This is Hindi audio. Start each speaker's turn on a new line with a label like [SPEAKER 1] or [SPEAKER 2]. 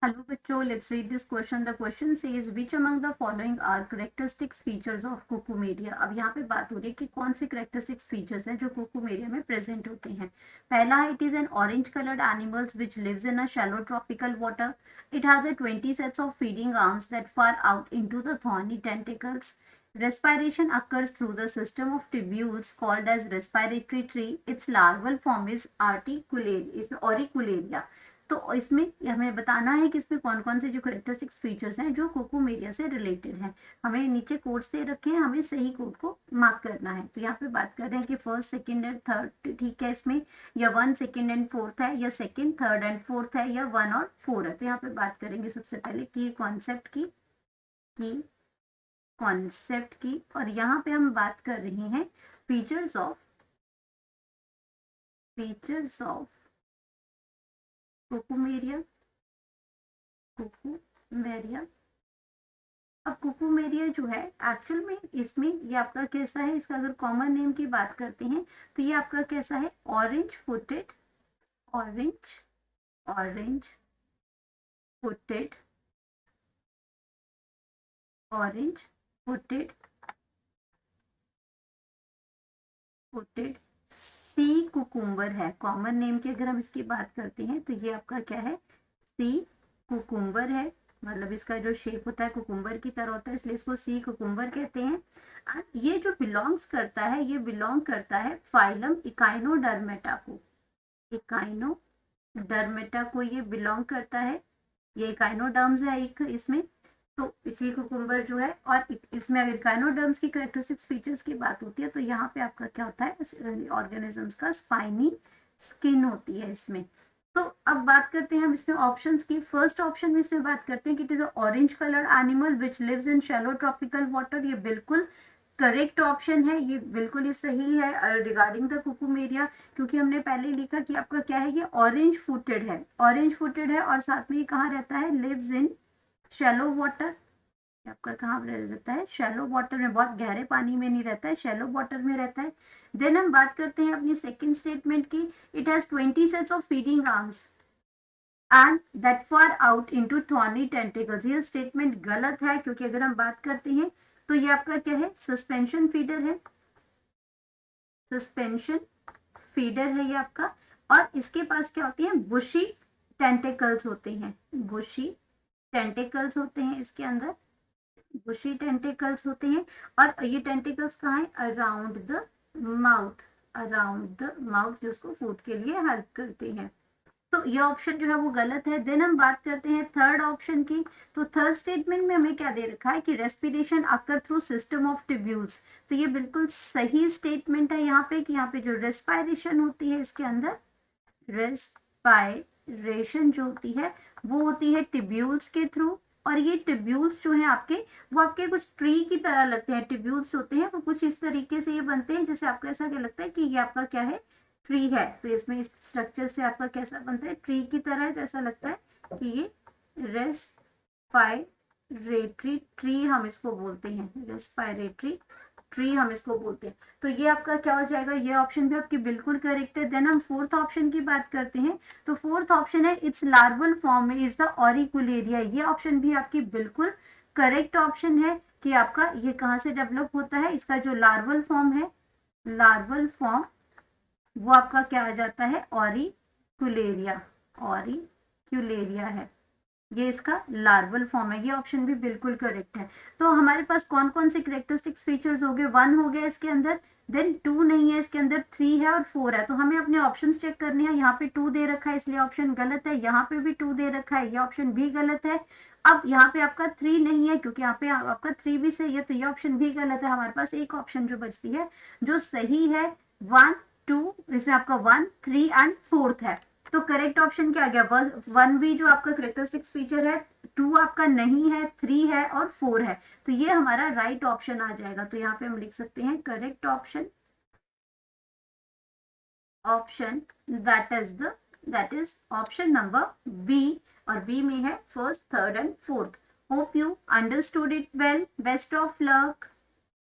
[SPEAKER 1] Hello बच्चों, let's read this question. The question says which among the following are characteristics features of Cucumaria. अब यहाँ पे बात हो रही है कि कौन से characteristics features हैं जो कुकुमेरिया में present होते हैं. पहला है it is an orange colored animals which lives in a shallow tropical water. It has a 20 sets of feeding arms that far out into the thorny tentacles. Respiration occurs through the system of tubules called as respiratory tree. Its larval form is auricularia. तो इसमें हमें बताना है कि इसमें कौन कौन से जो करेक्टरिस्टिक्स फीचर्स हैं जो कुकुमेरिया से रिलेटेड हैं. हमें नीचे कोड्स दे रखे हैं, हमें सही कोड को मार्क करना है. तो यहाँ पे बात कर रहे हैं कि फर्स्ट सेकंड एंड थर्ड ठीक है इसमें, या 1 सेकंड एंड फोर्थ है, या सेकंड थर्ड एंड फोर्थ है, या 1 और 4 है. तो यहाँ पे बात करेंगे सबसे पहले की कॉन्सेप्ट की और यहाँ पे हम बात कर रहे हैं फीचर्स ऑफ कुकुमेरिया. अब कुकुमेरिया जो है एक्चुअल में इसमें ये आपका कैसा है, इसका अगर कॉमन नेम की बात करते हैं तो ये आपका कैसा है, ऑरेंज फुटेड सी कुकुम्बर है. कॉमन नेम की अगर हम इसकी बात करते हैं तो ये आपका क्या है, सी कुकुम्बर है. मतलब इसका जो शेप होता है कुकुम्बर की तरह होता है, इसलिए इसको सी कुकुम्बर कहते हैं. ये जो बिलोंग करता है फाइलम इकाइनोडर्मेटा को ये बिलोंग करता है. ये इकाइनोडर्म्स है एक इसमें. तो इसी कुकुम्बर जो है, और इसमें अगर इकाइनोडर्म्स की कैरेक्टरिस्टिक्स फीचर्स की बात होती है तो यहाँ पे आपका क्या होता है, ऑर्गेनिजम्स का स्पाइनी स्किन होती है इसमें. तो अब बात करते हैं हम इसमें ऑप्शंस की. फर्स्ट ऑप्शन में इसमें बात करते हैं कि it is orange colour animal which lives in shallow tropical water. ये बिल्कुल करेक्ट ऑप्शन है, ये बिल्कुल ही सही है रिगार्डिंग द कुकुमेरिया, क्योंकि हमने पहले लिखा कि आपका क्या है, ये ऑरेंज फुटेड है और साथ में ये कहाँ रहता है, लिव्स इन शैलो वाटर. आपका कहाँ रहता है, शैलो वाटर में, बहुत गहरे पानी में नहीं रहता है, शैलो वाटर में रहता है. देन हम बात करते हैं अपनी सेकंड स्टेटमेंट की. It has 20 sets of feeding arms and that far out into thorny tentacles. ये स्टेटमेंट गलत है, क्योंकि अगर हम बात करते हैं तो ये आपका क्या है, सस्पेंशन फीडर है ये आपका. और इसके पास क्या होती है, बुशी टेंटिकल्स होते हैं इसके अंदर बुशी टेंटिकल्स होते हैं. और ये टेंटिकल्स कहाँ है, अराउंड द माउथ जो उसको फूड के लिए हेल्प करते हैं. तो ये ऑप्शन जो है वो गलत है. देन हम बात करते हैं थर्ड ऑप्शन की. तो थर्ड स्टेटमेंट में हमें क्या दे रखा है कि respiration occur through system of tubules. तो ये बिल्कुल सही स्टेटमेंट है यहाँ पे, कि यहाँ पे जो रेस्पिरेशन होती है इसके अंदर, रेस्पायरेशन जो होती है वो होती है ट्यूब्यूल्स के थ्रू. और ये ट्यूब्यूल्स जो हैं आपके, वो आपके कुछ ट्री की तरह लगते हैं. ट्यूब्यूल्स होते हैं वो कुछ इस तरीके से ये बनते हैं, जैसे आपको ऐसा क्या लगता है कि ये आपका क्या है, ट्री है. तो इसमें इस स्ट्रक्चर से आपका कैसा बनता है, ट्री की तरह है. तो ऐसा लगता है कि ये रेस्पायरेटरी ट्री हम इसको बोलते हैं, तो ये आपका क्या हो जाएगा, ये ऑप्शन भी आपकी बिल्कुल करेक्ट है. देन हम फोर्थ ऑप्शन की बात करते हैं. तो फोर्थ ऑप्शन है it's larval form is the auricularia. ये ऑप्शन भी आपकी बिल्कुल करेक्ट ऑप्शन है कि आपका ये कहाँ से डेवलप होता है. इसका जो लार्वल फॉर्म वो आपका क्या आ जाता है, ऑरिक्यूलेरिया है. ये इसका लार्वल फॉर्म है. ये ऑप्शन भी बिल्कुल करेक्ट है. तो हमारे पास कौन कौन से कैरेक्टरिस्टिक्स फीचर्स हो गए, 1 हो गया इसके अंदर, देन 2 नहीं है इसके अंदर, 3 है और 4 है. तो हमें अपने ऑप्शंस चेक करने हैं. यहाँ पे 2 दे रखा है इसलिए ऑप्शन गलत है. यहाँ पे भी 2 दे रखा है, ये ऑप्शन भी गलत है. अब यहाँ पे आपका 3 नहीं है, क्योंकि यहाँ पे आपका 3 भी सही है, तो ये ऑप्शन भी गलत है. हमारे पास एक ऑप्शन जो बचती है जो सही है, 1 2, इसमें आपका 1 3 एंड 4 है. तो करेक्ट ऑप्शन क्या आ गया, 1 भी जो आपका करेक्टरिस्टिक्स फीचर है, 2 आपका नहीं है, 3 है और 4 है. तो ये हमारा राइट ऑप्शन आ जाएगा. तो यहाँ पे हम लिख सकते हैं correct option that is option number B. और बी में है first, third and fourth. Hope you understood it well. Best of luck.